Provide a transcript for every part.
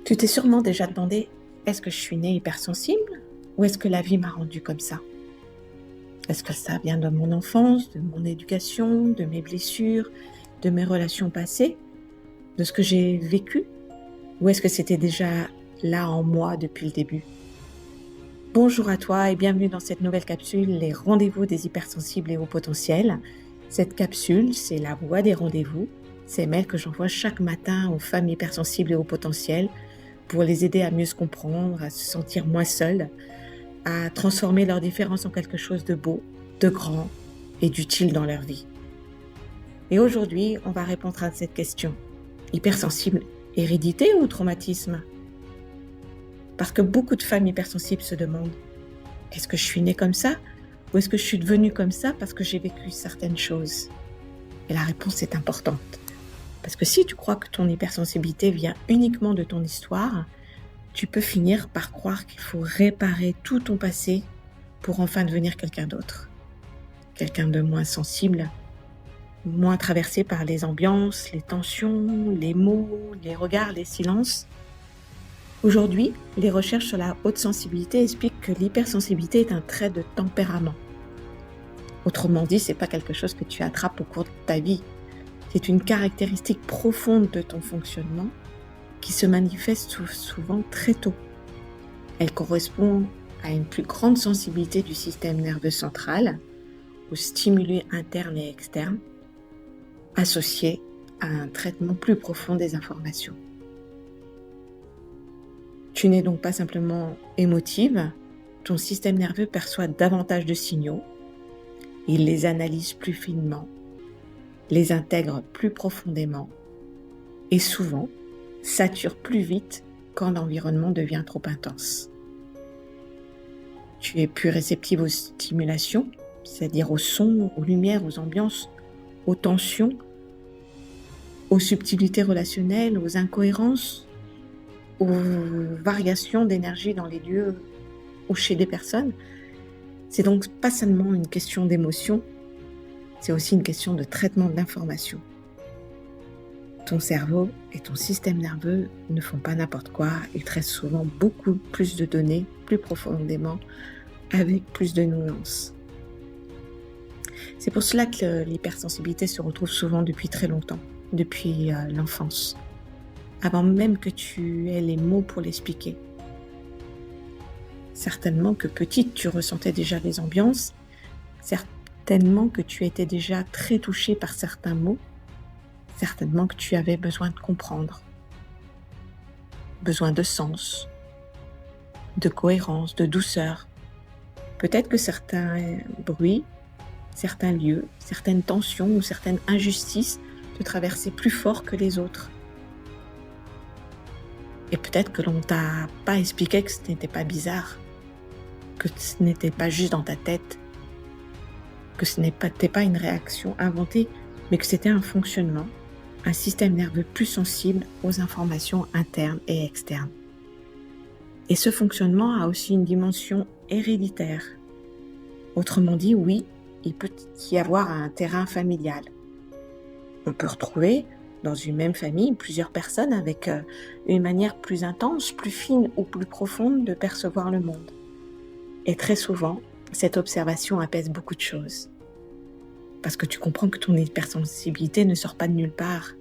Tu t'es sûrement déjà demandé, est-ce que je suis née hypersensible ou est-ce que la vie m'a rendue comme ça? Est-ce que ça vient de mon enfance, de mon éducation, de mes blessures, de mes relations passées, de ce que j'ai vécu? Ou est-ce que c'était déjà là en moi depuis le début? Bonjour à toi et bienvenue dans cette nouvelle capsule, les rendez-vous des hypersensibles et hauts potentiels. Cette capsule, c'est la voix des rendez-vous. C'est mail que j'envoie chaque matin aux femmes hypersensibles et hauts potentiels pour les aider à mieux se comprendre, à se sentir moins seules, à transformer leurs différences en quelque chose de beau, de grand et d'utile dans leur vie. Et aujourd'hui, on va répondre à cette question. Hypersensible, hérédité ou traumatisme? Parce que beaucoup de femmes hypersensibles se demandent, est-ce que je suis née comme ça ou est-ce que je suis devenue comme ça parce que j'ai vécu certaines choses? Et la réponse est importante. Parce que si tu crois que ton hypersensibilité vient uniquement de ton histoire, tu peux finir par croire qu'il faut réparer tout ton passé pour enfin devenir quelqu'un d'autre. Quelqu'un de moins sensible, moins traversé par les ambiances, les tensions, les mots, les regards, les silences. Aujourd'hui, les recherches sur la haute sensibilité expliquent que l'hypersensibilité est un trait de tempérament. Autrement dit, c'est pas quelque chose que tu attrapes au cours de ta vie. C'est une caractéristique profonde de ton fonctionnement qui se manifeste souvent très tôt. Elle correspond à une plus grande sensibilité du système nerveux central, aux stimuli internes et externes, associés à un traitement plus profond des informations. Tu n'es donc pas simplement émotive, ton système nerveux perçoit davantage de signaux, il les analyse plus finement, les intègre plus profondément et souvent sature plus vite quand l'environnement devient trop intense. Tu es plus réceptive aux stimulations, c'est-à-dire aux sons, aux lumières, aux ambiances, aux tensions, aux subtilités relationnelles, aux incohérences, aux variations d'énergie dans les lieux ou chez des personnes. C'est donc pas seulement une question d'émotion, c'est aussi une question de traitement d'information. Ton cerveau et ton système nerveux ne font pas n'importe quoi, ils traitent souvent beaucoup plus de données, plus profondément, avec plus de nuances. C'est pour cela que l'hypersensibilité se retrouve souvent depuis très longtemps, depuis l'enfance, avant même que tu aies les mots pour l'expliquer. Certainement que petite, tu ressentais déjà les ambiances, certainement que tu étais déjà très touchée par certains mots, certainement que tu avais besoin de comprendre, besoin de sens, de cohérence, de douceur. Peut-être que certains bruits, certains lieux, certaines tensions ou certaines injustices te traversaient plus fort que les autres. Et peut-être que l'on t'a pas expliqué que ce n'était pas bizarre, que ce n'était pas juste dans ta tête, que ce n'était pas une réaction inventée, mais que c'était un fonctionnement, un système nerveux plus sensible aux informations internes et externes. Et ce fonctionnement a aussi une dimension héréditaire. Autrement dit, oui, il peut y avoir un terrain familial. On peut retrouver dans une même famille plusieurs personnes avec une manière plus intense, plus fine ou plus profonde de percevoir le monde. Et très souvent, cette observation apaise beaucoup de choses. Parce que tu comprends que ton hypersensibilité ne sort pas de nulle part.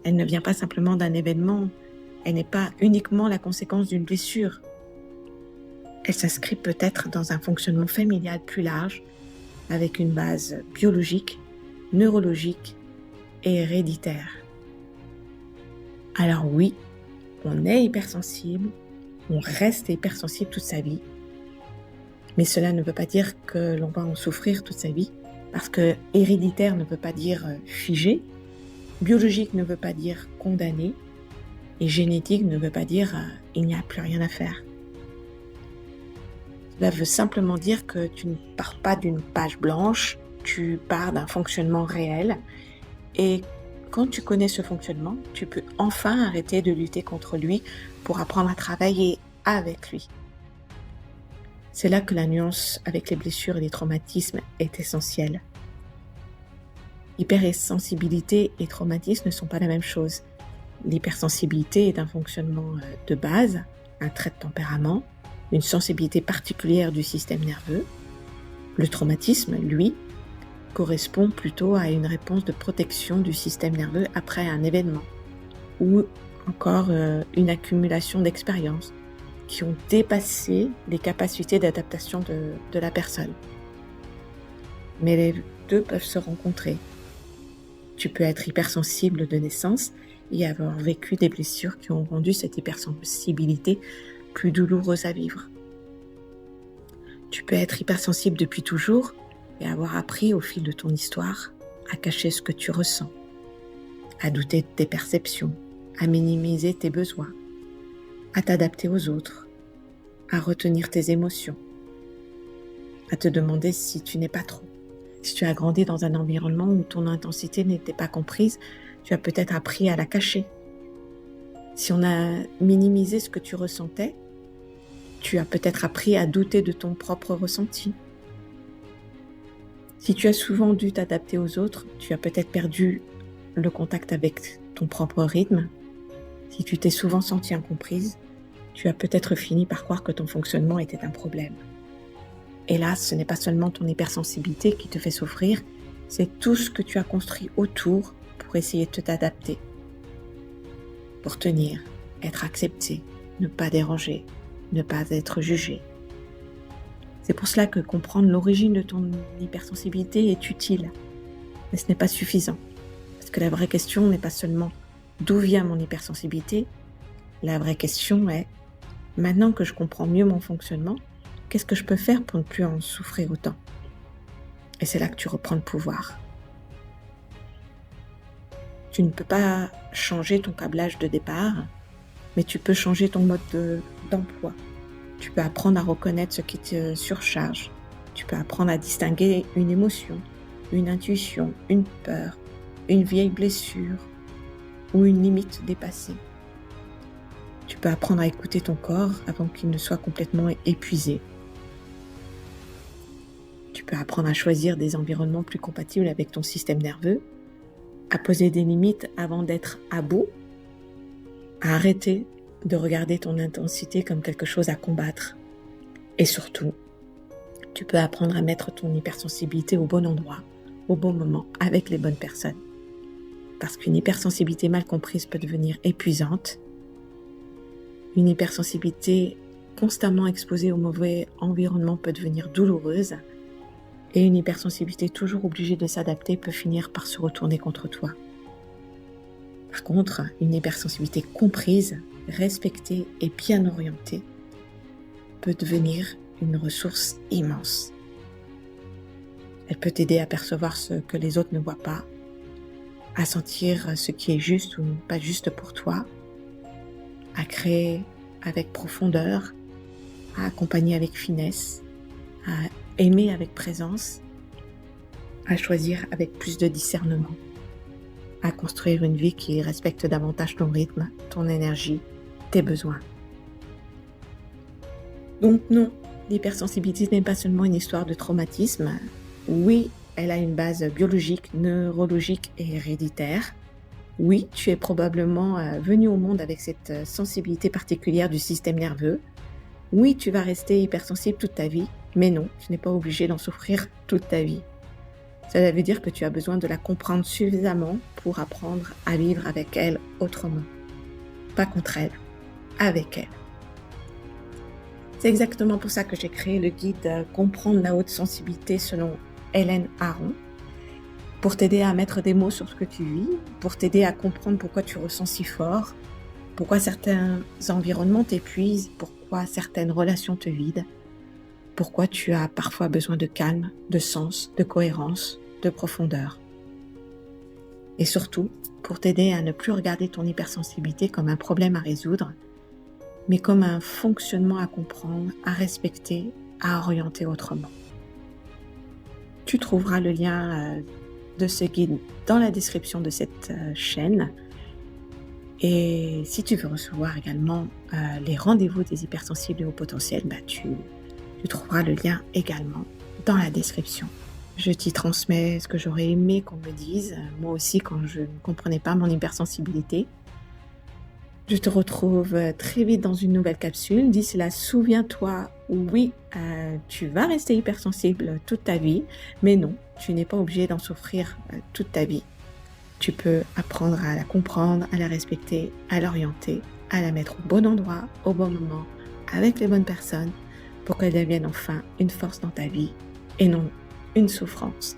Elle ne vient pas simplement d'un événement. Elle n'est pas uniquement la conséquence d'une blessure. Elle s'inscrit peut-être dans un fonctionnement familial plus large, avec une base biologique, neurologique et héréditaire. Alors oui, on est hypersensible, on reste hypersensible toute sa vie, mais cela ne veut pas dire que l'on va en souffrir toute sa vie, parce que héréditaire ne veut pas dire figé, biologique ne veut pas dire condamné, et génétique ne veut pas dire il n'y a plus rien à faire. Cela veut simplement dire que tu ne pars pas d'une page blanche, tu pars d'un fonctionnement réel, et quand tu connais ce fonctionnement, tu peux enfin arrêter de lutter contre lui pour apprendre à travailler avec lui. C'est là que la nuance avec les blessures et les traumatismes est essentielle. Hypersensibilité et traumatisme ne sont pas la même chose. L'hypersensibilité est un fonctionnement de base, un trait de tempérament, une sensibilité particulière du système nerveux. Le traumatisme, lui, correspond plutôt à une réponse de protection du système nerveux après un événement ou encore une accumulation d'expériences qui ont dépassé les capacités d'adaptation de la personne. Mais les deux peuvent se rencontrer. Tu peux être hypersensible de naissance et avoir vécu des blessures qui ont rendu cette hypersensibilité plus douloureuse à vivre. Tu peux être hypersensible depuis toujours et avoir appris au fil de ton histoire à cacher ce que tu ressens, à douter de tes perceptions, à minimiser tes besoins, à t'adapter aux autres, à retenir tes émotions, à te demander si tu n'es pas trop. Si tu as grandi dans un environnement où ton intensité n'était pas comprise, tu as peut-être appris à la cacher. Si on a minimisé ce que tu ressentais, tu as peut-être appris à douter de ton propre ressenti. Si tu as souvent dû t'adapter aux autres, tu as peut-être perdu le contact avec ton propre rythme. Si tu t'es souvent sentie incomprise, tu as peut-être fini par croire que ton fonctionnement était un problème. Hélas, ce n'est pas seulement ton hypersensibilité qui te fait souffrir, c'est tout ce que tu as construit autour pour essayer de t'adapter, pour tenir, être accepté, ne pas déranger, ne pas être jugé. C'est pour cela que comprendre l'origine de ton hypersensibilité est utile, mais ce n'est pas suffisant. Parce que la vraie question n'est pas seulement d'où vient mon hypersensibilité, la vraie question est, maintenant que je comprends mieux mon fonctionnement, qu'est-ce que je peux faire pour ne plus en souffrir autant? Et c'est là que tu reprends le pouvoir. Tu ne peux pas changer ton câblage de départ, mais tu peux changer ton mode d'emploi. Tu peux apprendre à reconnaître ce qui te surcharge. Tu peux apprendre à distinguer une émotion, une intuition, une peur, une vieille blessure ou une limite dépassée. Tu peux apprendre à écouter ton corps avant qu'il ne soit complètement épuisé. Tu peux apprendre à choisir des environnements plus compatibles avec ton système nerveux, à poser des limites avant d'être à bout, à arrêter de regarder ton intensité comme quelque chose à combattre. Et surtout, tu peux apprendre à mettre ton hypersensibilité au bon endroit, au bon moment, avec les bonnes personnes. Parce qu'une hypersensibilité mal comprise peut devenir épuisante. Une hypersensibilité constamment exposée au mauvais environnement peut devenir douloureuse. Et une hypersensibilité toujours obligée de s'adapter peut finir par se retourner contre toi. Par contre, une hypersensibilité comprise, respectée et bien orientée peut devenir une ressource immense. Elle peut t'aider à percevoir ce que les autres ne voient pas, à sentir ce qui est juste ou pas juste pour toi, à créer avec profondeur, à accompagner avec finesse, à aimer avec présence, à choisir avec plus de discernement, à construire une vie qui respecte davantage ton rythme, ton énergie, tes besoins. Donc non, l'hypersensibilité n'est pas seulement une histoire de traumatisme. Oui, elle a une base biologique, neurologique et héréditaire. Oui, tu es probablement venu au monde avec cette sensibilité particulière du système nerveux. Oui, tu vas rester hypersensible toute ta vie, mais non, tu n'es pas obligé d'en souffrir toute ta vie. Cela veut dire que tu as besoin de la comprendre suffisamment pour apprendre à vivre avec elle autrement. Pas contre elle, avec elle. C'est exactement pour ça que j'ai créé le guide Comprendre la haute sensibilité selon Hélène Aron, pour t'aider à mettre des mots sur ce que tu vis, pour t'aider à comprendre pourquoi tu ressens si fort, pourquoi certains environnements t'épuisent, pourquoi certaines relations te vident, pourquoi tu as parfois besoin de calme, de sens, de cohérence, de profondeur. Et surtout, pour t'aider à ne plus regarder ton hypersensibilité comme un problème à résoudre, mais comme un fonctionnement à comprendre, à respecter, à orienter autrement. Tu trouveras le lien de ce guide dans la description de cette chaîne. Et si tu veux recevoir également les rendez-vous des hypersensibles et hauts potentiels, tu trouveras le lien également dans la description. Je t'y transmets ce que j'aurais aimé qu'on me dise, moi aussi quand je ne comprenais pas mon hypersensibilité. Je te retrouve très vite dans une nouvelle capsule. D'ici là, souviens-toi, oui, tu vas rester hypersensible toute ta vie, mais non, tu n'es pas obligé d'en souffrir toute ta vie. Tu peux apprendre à la comprendre, à la respecter, à l'orienter, à la mettre au bon endroit, au bon moment, avec les bonnes personnes, pour qu'elle devienne enfin une force dans ta vie et non une souffrance.